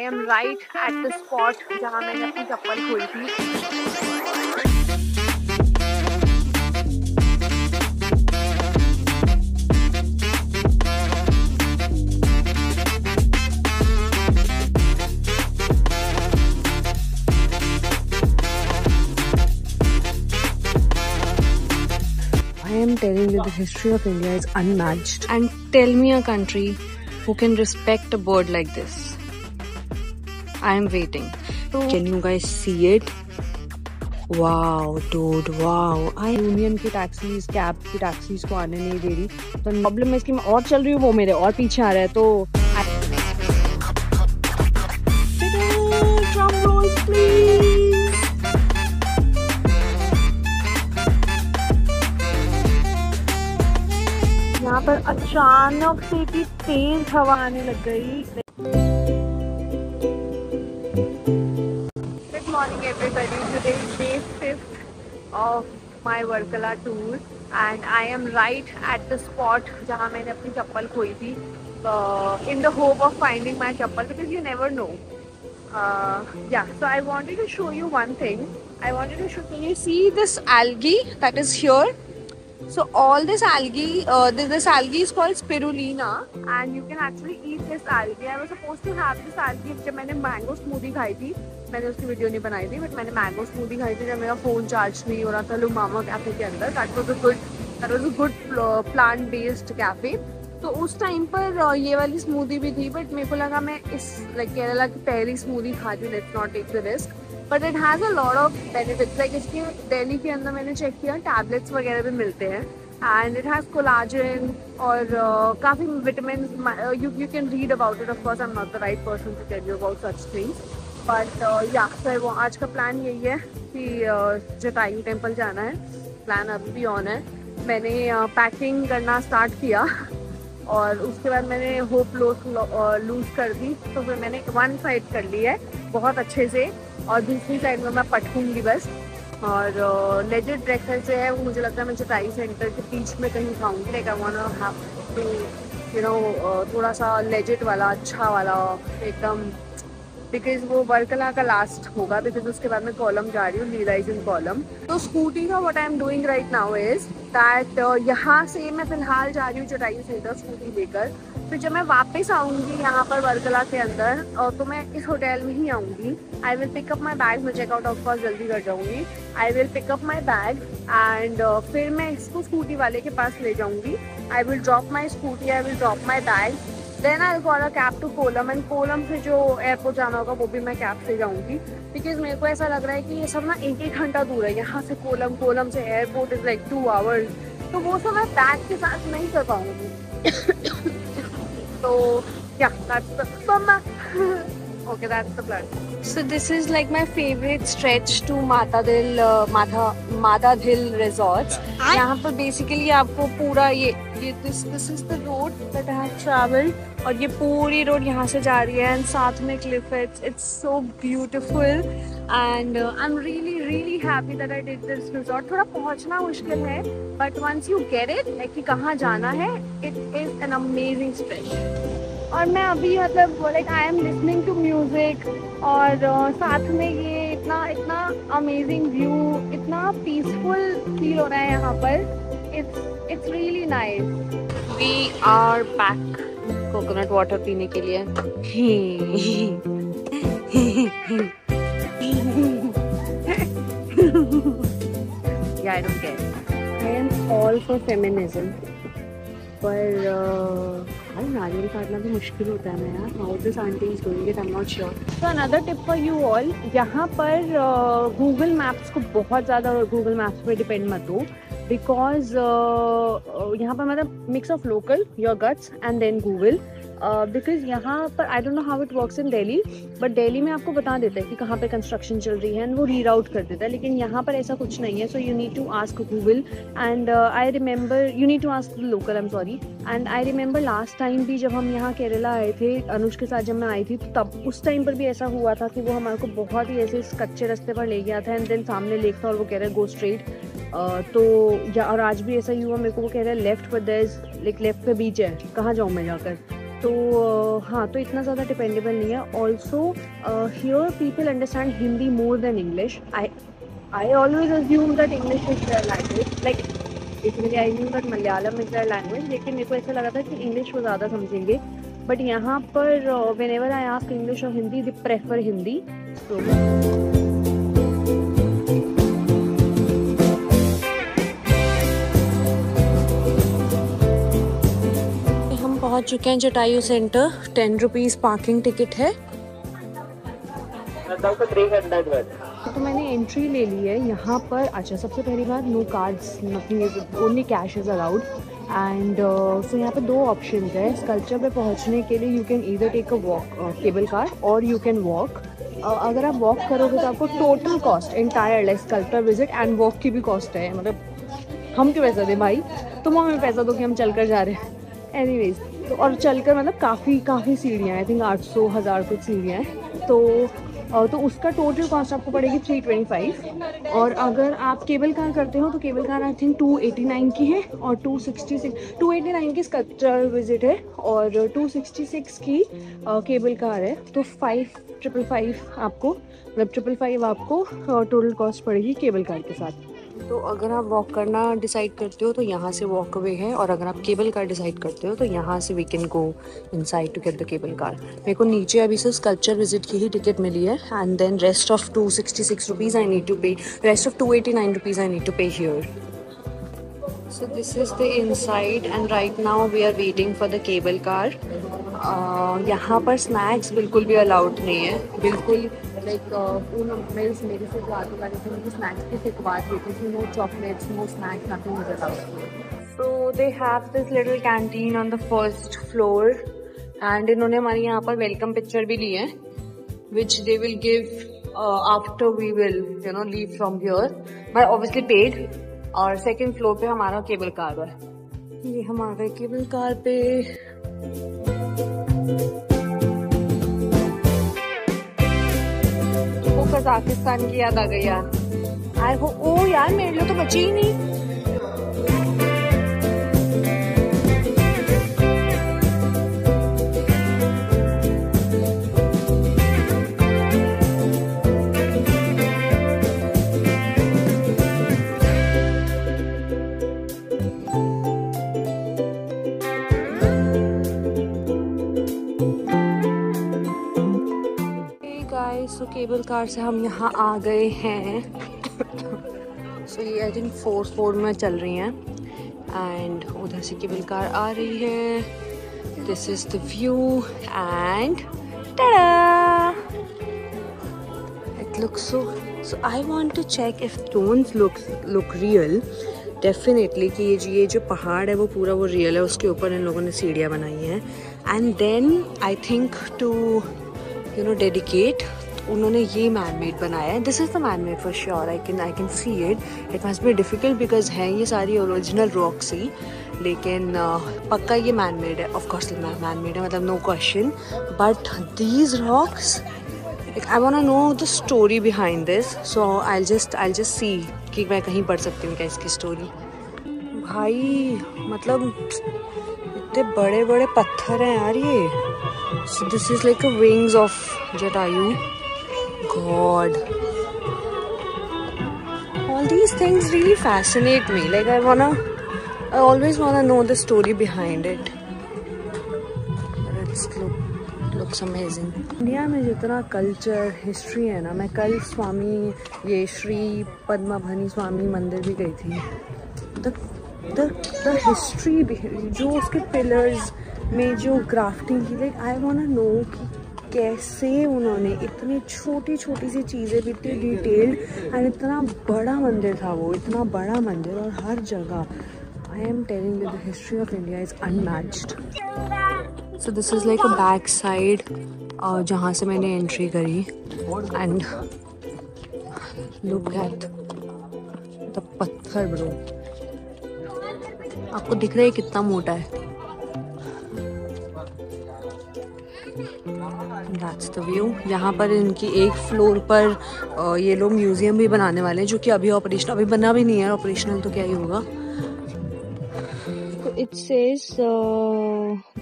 am right at the spot जहाँ मैंने अपनी चप्पल खोई थी। I am telling you, the history of India is unmatched. And tell me a country who can respect a bird like this. I am waiting. Can you guys see it? Wow, dude, wow. Union की taxis, cab की taxis को आने नहीं दे रही। तो problem है इसकी, मैं और चल रही हूँ, वो मेरे और पीछे आ रहा है। तो drum rolls, please. यहाँ पर अचानक से इतनी तेज हवा आने लग गई। Good morning everybody. Today is day 5th of my Varkala tour and I am right at the spot जहाँ मैंने अपनी चप्पल खोई थी, in the hope of finding my chappal, because you never know. Yeah, so I wanted to show you one thing. Can you see this algae that is here? So all this algae, this algae is called spirulina and you can actually eat this algae. I was supposed to have this algae जब मैंने mango smoothie खाई थी, मैंने उसकी video नहीं बनाई थी, but मैंने mango smoothie खाई थी जब मेरा फ़ोन चार्ज नहीं हो रहा था लुमामा कैफ़े के अंदर। That was a good plant based cafe. तो उस टाइम पर ये वाली स्मूदी भी थी, बट मेरे को लगा मैं इस केरला की पहली स्मूदी खा रही हूँ, let's not take the risk, but it has a lot of benefits. Like इसके दिल्ली के अंदर मैंने चेक किया, टैबलेट्स वगैरह भी मिलते हैं एंड इट हैज़ कोलाजन और काफ़ी vitamin. You can read about it, of course I am not the right person to tell you about such things, but या वो आज का प्लान यही है कि जटायु टेम्पल जाना है। प्लान अभी भी ऑन है। मैंने पैकिंग करना स्टार्ट किया और उसके बाद मैंने होप लूज़ कर दी, तो फिर मैंने वन साइड कर ली है बहुत अच्छे से और दूसरी साइड में मैं पटकूंगी बस। और लेजेंड ब्रेकफास्ट जो है वो मुझे लगता है मैं चटाई सेंटर के बीच में कहीं खाऊंगी। Like I want to have to you know थोड़ा सा लेजेंड वाला, अच्छा वाला एकदम, बिकॉज वो वर्कला का लास्ट होगा, बिकॉज उसके बाद मैं कॉलम जा रही हूँ, लीराइज इन कॉलम। तो स्कूटी का what I am doing right now is that यहाँ से मैं फिलहाल जा रही हूँ चटाई सेंटर स्कूटी लेकर। फिर जब मैं वापस आऊँगी यहाँ पर वर्कला के अंदर तो मैं इस होटल में ही आऊँगी। I will pick up my bag, मैं चेकआउट ऑफ कोर्स जल्दी कर जाऊँगी। I will pick up my bag and फिर मैं इसको स्कूटी वाले के पास ले जाऊँगी। I will drop my scooty, I will drop my bag, then I got a cab to Kollam and Kollam से जो एयरपोर्ट जाना होगा वो भी मैं कैब से जाऊँगी, बिकॉज मेरे को ऐसा लग रहा है कि ये सब ना 1-1 घंटा दूर है यहाँ से कोलम, कोलम से एयरपोर्ट इज़ लाइक 2 आवर्स, तो वो सब मैं बैग के साथ नहीं कर पाऊँगी। तो yeah, that's the plan. So this is like my favorite stretch to Matadil resorts. यहाँ पर basically आपको पूरा ये this is the road that I have traveled और ये पूरी रोड यहाँ से जा रही है एंड साथ में cliff है. It's so beautiful and I'm really happy that I did this resort. थोड़ा पहुँचना मुश्किल है but once you get it, like कि कहाँ जाना है, it is an amazing stretch. और मैं अभी मतलब like I am listening to music और साथ में ये इतना अमेजिंग व्यू, इतना पीसफुल फील हो रहा है यहाँ पर। It's really nice. We are back coconut water पीने के लिए। Yeah, I don't care. I am all for feminism. पर नारियल काटना भी मुश्किल होता है ना यार। How this aunty is doing it, I am not sure. तो another tip for you all, यहाँ पर गूगल मैप्स को बहुत ज़्यादा गूगल मैप्स पे डिपेंड मत हो, बिकॉज यहाँ पर मतलब mix of local, your guts and then Google, because यहाँ पर I don't know how it works in Delhi, but Delhi में आपको बता देता है कि कहाँ पे कंस्ट्रक्शन चल रही है एंड वो रीराउट कर देता है, लेकिन यहाँ पर ऐसा कुछ नहीं है। So you need to ask Google and I remember you need to ask local, I am sorry. And I remember last time भी जब हम यहाँ केरला आए थे, अनुज के साथ जब मैं आई थी, तो तब उस टाइम पर भी ऐसा हुआ था कि वो हमारे को बहुत ही ऐसे कच्चे रास्ते पर ले गया था एंड देन सामने लेक था और वो कह रहा है गो स्ट्रेट। तो या और आज भी ऐसा ही हुआ, मेरे को वो कह रहा है लेफ्ट पर देयर इज लाइक लेफ्ट पे बीच है, कहाँ जाऊँ मैं जाकर। तो हाँ, तो इतना ज़्यादा डिपेंडेबल नहीं है. Also here people understand Hindi more than English. I always assume that English is their language. Like basically I knew that Malayalam is their language. लेकिन मेरे को ऐसा लगा था कि English वो ज़्यादा समझेंगे. But यहाँ पर whenever I ask English or Hindi, they prefer Hindi. So हम पहुँच चुके हैं Jatayu centre. 10 rupees parking ticket है. तो मैंने एंट्री ले ली है यहाँ पर. अच्छा, सबसे पहली बात, no cards, nothing is, only cash is allowed. And so यहाँ पे 2 ऑप्शंस है. स्कल्पचर पे पहुँचने के लिए you can either take a walk cable car और यू कैन वॉक. अगर आप वॉक करोगे तो आपको total cost entire like sculpture visit and walk की भी कॉस्ट है. मतलब हम क्यों पैसा दें भाई, तुम हमें पैसा दो कि हम चल कर जा रहे हैं. एनीवेज, तो और चलकर मतलब काफ़ी सीढ़ियाँ, आई थिंक 800-1000 कुछ सीढ़ियाँ हैं. तो उसका टोटल कॉस्ट आपको पड़ेगी 325. और अगर आप केबल कार करते हो तो केबल कार आई थिंक 289 की है और 289 की स्कल्पचर विजिट है और 266 की केबल कार है. तो 555 आपको, मतलब 555 आपको टोटल कॉस्ट पड़ेगी केबल कार के साथ. तो अगर आप वॉक करना डिसाइड करते हो तो यहाँ से वॉक अवे है, और अगर आप केबल कार डिसाइड करते हो तो यहाँ से we can go inside to get the cable car. मेरे को नीचे अभी से स्कल्पचर विजिट की ही टिकट मिली है. And then rest of 266 rupees I need to pay, rest of 289 rupees I need to pay here. So this is the inside and right now we are waiting for the cable car. यहाँ पर snacks बिल्कुल भी allowed नहीं है, बिल्कुल. Like मेरे से जो आगे वाले थे उनकी स्नैक्स की शिकवात होती थी. No chocolates, no snacks, nothing was allowed. So they have this little canteen on the first floor and इन्होंने हमारे यहाँ पर वेलकम पिक्चर भी ली है which they will give after we will leave from here, but obviously paid. और second floor पे हमारा केबल कार है. ये हम आ गए केबल कार पे. वो कजाकिस्तान की याद आ गई यार. आई हो, ओ यार मेरे लिए तो बची ही नहीं. सो केबल कार से हम यहाँ आ गए हैं. सो ये आई थिंक 4 में चल रही हैं एंड उधर से केबल कार आ रही है. This is the view and tada! It looks so I want to check if stones look real. Definitely कि ये जो पहाड़ है वो पूरा वो रियल है. उसके ऊपर इन लोगों ने सीढ़ियाँ बनाई हैं. And then I think to dedicate, उन्होंने ये मैन मेड बनाया है. This is the man made for sure. I can see it. It must be difficult because हैं ये सारी ओरिजिनल रॉक्स ही, लेकिन पक्का ये मैन मेड है. ऑफ कोर्स मैन मेड है, मतलब no question. But these rocks, I want to know the story behind this. So I just see कि मैं कहीं पढ़ सकती हूँ क्या इसकी स्टोरी. भाई मतलब इतने बड़े बड़े पत्थर हैं यार ये. So this is like a wings of Jatayu. God, all these things really fascinate me. Like I always wanna know the story behind it. But looks amazing. India में जितना कल्चर हिस्ट्री है ना, मैं कल ये श्री पद्माभनी स्वामी मंदिर भी गई थी. The history जो उसके पिलर्स में जो ग्राफ्टिंग की, लाइक आई वांट नो कि कैसे उन्होंने इतनी छोटी छोटी सी चीज़ें भी इतनी डिटेल्ड. एंड इतना बड़ा मंदिर था वो, इतना बड़ा मंदिर, और हर जगह. I am telling you the history of India is unmatched. So this is like a back side जहाँ से मैंने एंट्री करी. एंड लुक एट द पत्थर ब्रो. आपको दिख रहा है कितना मोटा है. That's the view. यहाँ पर इनकी एक फ्लोर पर ये लोग म्यूजियम भी बनाने वाले हैं, जो कि अभी बना भी नहीं है. ऑपरेशनल तो क्या ही होगा. तो it says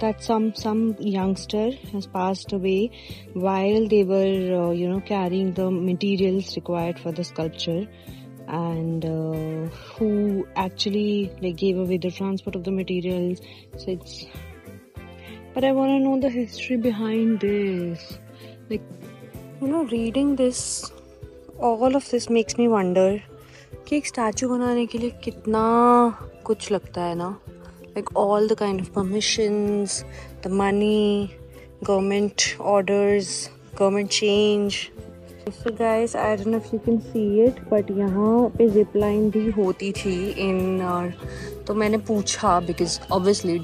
that some youngster has passed away while they were carrying the materials required for the sculpture, and who actually gave away the transport of the materials. So it's, but I want to know the history behind this. Reading this, all of this makes me wonder कि एक statue बनाने के लिए कितना कुछ लगता है ना. All the kind of permissions, the money, government orders, government change. So guys, I don't know if you can see it, but यहाँ पे zip line भी होती थी तो मैंने पूछा, because obviously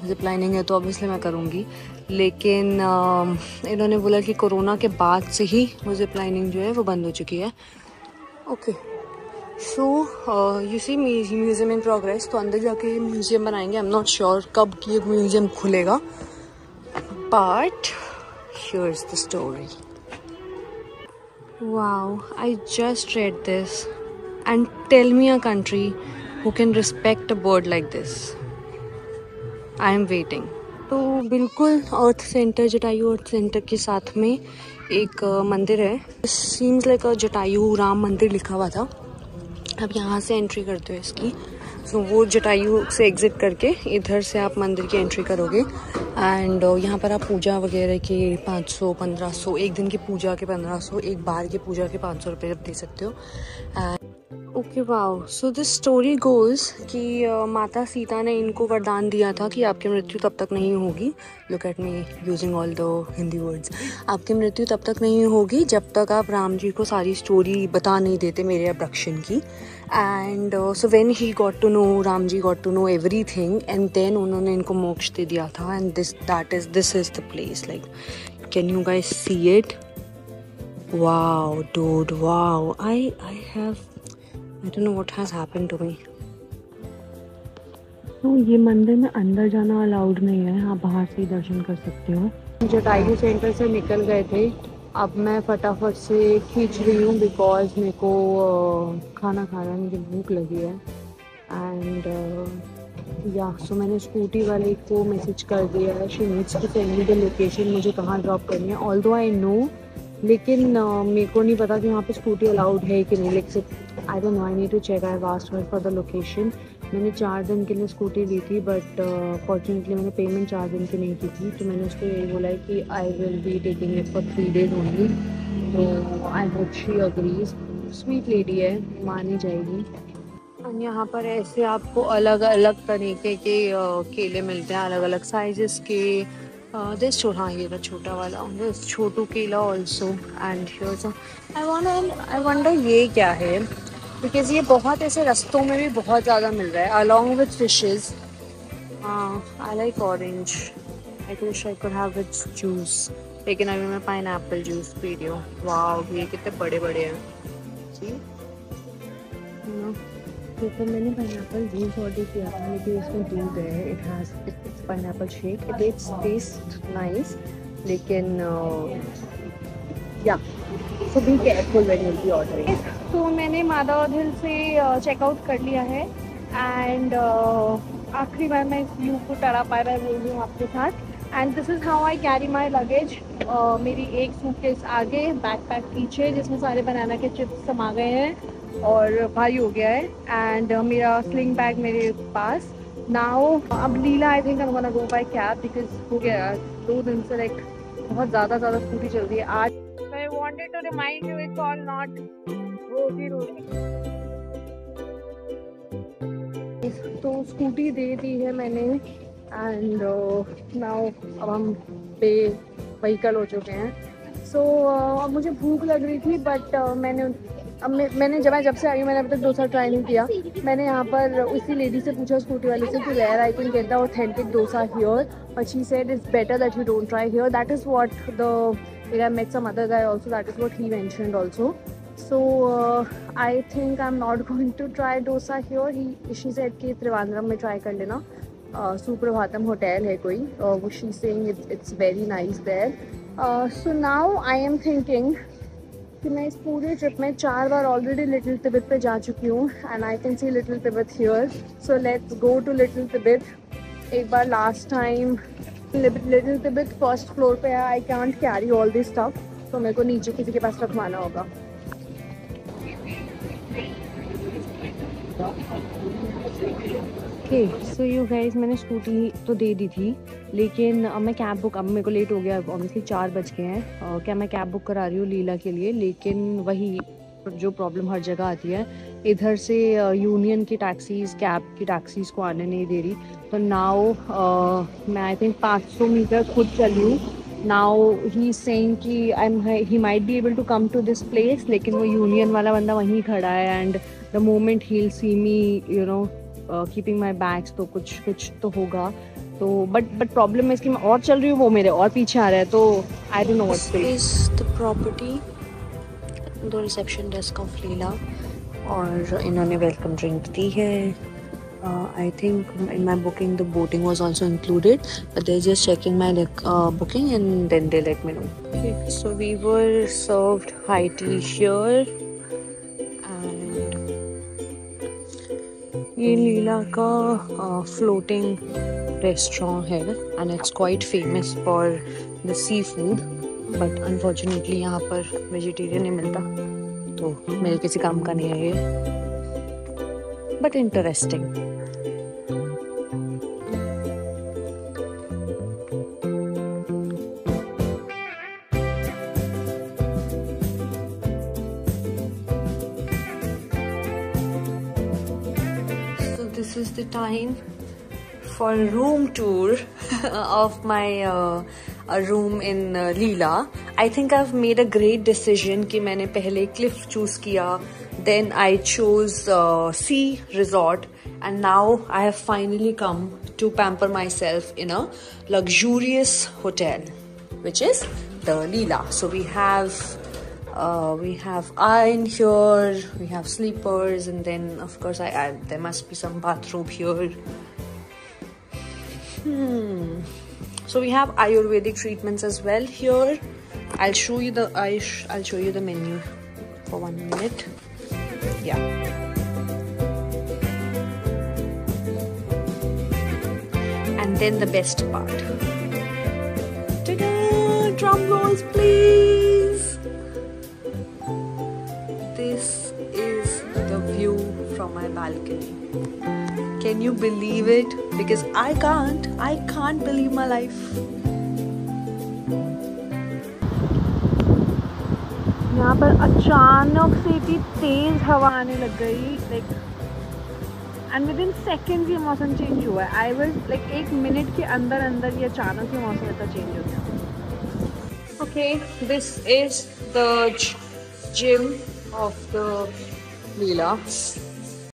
zip lining है तो obviously मैं करूँगी, लेकिन इन्होंने बोला कि कोरोना के बाद से ही वो zip lining जो है वो बंद हो चुकी है. Okay. So you see museum in progress. तो अंदर जाके म्यूजियम बनाएंगे. आई एम नॉट श्योर कब ये म्यूजियम खुलेगा, but here is the story. Wow, I just read this and tell me a country who can respect a bird like this. I am waiting. तो बिल्कुल earth centre, Jatayu earth centre के साथ में एक मंदिर है. Seems like a Jatayu Ram मंदिर लिखा हुआ था. अब यहाँ से एंट्री करते हो इसकी. सो वो जटायु से एग्जिट करके इधर से आप मंदिर की एंट्री करोगे. एंड यहाँ पर आप पूजा वगैरह के 500-1500, एक दिन की पूजा के 1500, एक बार की पूजा के 500 रुपये दे सकते हो. Okay, wow. So this story goes कि माता सीता ने इनको वरदान दिया था कि आपकी मृत्यु तब तक नहीं होगी. Look at me using all the Hindi words. आपकी मृत्यु तब तक नहीं होगी जब तक आप राम जी को सारी स्टोरी बता नहीं देते मेरे अब्डक्शन की. And so when he got to know, Ram ji got to know everything, and then उन्होंने इनको मोक्ष दे दिया था. And this is the place. Can you guys see it? Wow dude, wow. I don't know what has happened to me. तो ये मंदिर में अंदर जाना अलाउड नहीं है, आप बाहर से ही दर्शन कर सकते हो. जटायु सेंटर से निकल गए थे. अब मैं फटाफट से खींच रही हूँ बिकॉज मेरे को खाना खाना, मुझे भूख लगी है. एंड सो मैंने स्कूटी वाले को मैसेज कर दिया है. She needs to send me the location, मुझे कहाँ ड्रॉप करनी है. ऑल्दो आई नो, लेकिन मेरे को नहीं पता कि वहाँ पे स्कूटी अलाउड है कि नहीं. लेकिन I don't know, I need to check. I asked her for the location. मैंने 4 दिन के लिए स्कूटी ली थी, बट फॉर्चुनेटली मैंने पेमेंट 4 दिन की नहीं की थी. तो मैंने उसको यही बोला है कि I will be taking it for 3 days only. तो I hope she agrees. Sweet lady है, मान ही जाएगी. और यहाँ पर ऐसे आपको अलग अलग तरीके के केले मिलते हैं, अलग अलग साइजेस के. दिस हाँ, ये था छोटा वाला. दिस छोटू केला also. And here's I wonder ये क्या है, बिकॉज ये बहुत ऐसे रस्तों में भी बहुत ज़्यादा मिल रहा है along with fishes. I like orange. I wish I could have with juice, लेकिन अभी मैं पाइनएप्पल जूस पी रही हूँ. वाह, ये कितने बड़े बड़े हैं जी. तो मैंने पाइनएप्पल जूस ऑर्डर किया था, लेकिन इसमें दूध है. It's pineapple shake. It taste nice, लेकिन yeah so be careful when you be ordering. तो मैंने माधव हिल से चेकआउट कर लिया है. एंड आखिरी बार मैं इस व्यू को टरा पाया बोल रही हूँ आपके साथ. And this is how I carry my luggage. मेरी एक सूटकेस आगे, बैकपैक पीछे, जिसमें सारे बनाना के चिप्स समा गए हैं और भारी हो गया है. एंड मेरा स्लिंग बैग मेरे पास. नाउ अब Leela, I think I am gonna go by cab, because हो गया 2 दिन से बहुत ज़्यादा स्कूटी चल रही है. आज I wanted to remind you, it's all not रोजी रोटी. तो स्कूटी दे दी है मैंने. एंड नाउ अब हम पे व्हीकल हो चुके हैं. सो अब मुझे भूख लग रही थी, बट मैंने जब से आई हूँ मैंने अभी तक डोसा ट्राई नहीं किया. मैंने यहाँ पर उसी लेडी से पूछा, स्कूटी वाले से, कि where I can get the authentic dosa here, but she said it's better that you don't try here. That is what I met some other guy also, that is what he mentioned also. So I think I'm not going to try dosa here. She said कि त्रिवांद्रम में try कर लेना. Suprabhatam hotel है कोई. She's saying it's very nice there. So now I am thinking कि मैं इस पूरे ट्रिप में 4 बार ऑलरेडी लिटिल तिब्बत पे जा चुकी हूँ. And I can see little Tibet here. So let's go to little Tibet. एक बार last time little bit first floor पे है, I can't carry all this stuff, तो मेरे को नीचे किसी के पास रखवाना होगा। ओके सो यू गाइस, मैंने स्कूटी तो दे दी थी, लेकिन अब मैं कैब बुक, अब मेरे को लेट हो गया, ऑब्वियसली 4 बज गए हैं। क्या मैं कैब बुक करा रही हूँ लीला के लिए, लेकिन वही जो प्रॉब्लम हर जगह आती है, इधर से यूनियन की टैक्सीज, कैब की टैक्सीज को आने नहीं दे रही। तो नाउ मैं आई थिंक 500 मीटर खुद चली हूँ। नाउ ही सेइंग कि he might be able to come to this place, लेकिन वो यूनियन वाला बंदा वहीं खड़ा है, and the moment he will see me you know keeping my bags, तो कुछ तो होगा। तो बट प्रॉब्लम है इसकी, मैं और चल रही हूँ, वो मेरे और पीछे आ रहा है, तो I don't know what is the property, the reception desk of Leela, और इन्होंने वेलकम ड्रिंक दी है। I think in my booking the boating was also included, but they're just checking my booking and then they let me know. Okay, so we were served high tea here, and ये लीला का floating restaurant है, and it's quite famous for the seafood, but unfortunately यहाँ पर vegetarian नहीं मिलता, तो मेरे किसी काम का नहीं है ये, but interesting. So this is the time for room tour of my room in Leela. I think I've made a great decision कि मैंने पहले Cliff choose किया, then I chose Sea Resort, and now I have finally come to pamper myself in a luxurious hotel, which is the Leela. So we have iron here, we have sleepers, and then of course there must be some bathroom here. So we have Ayurvedic treatments as well here. I'll show you the menu for 1 minute. Yeah. And then the best part. Ta-da! Drum rolls, please. This is the view from my balcony. Can you believe it? Because I can't believe my life. यहाँ पर अचानक से इतनी तेज हवा आने लग गई, like, and with in seconds ये मौसम चेंज हुआ है। आई वाज लाइक 1 मिनट के अंदर ये अचानक से मौसम इतना चेंज हो गया। Okay, this is the gym of the Leela.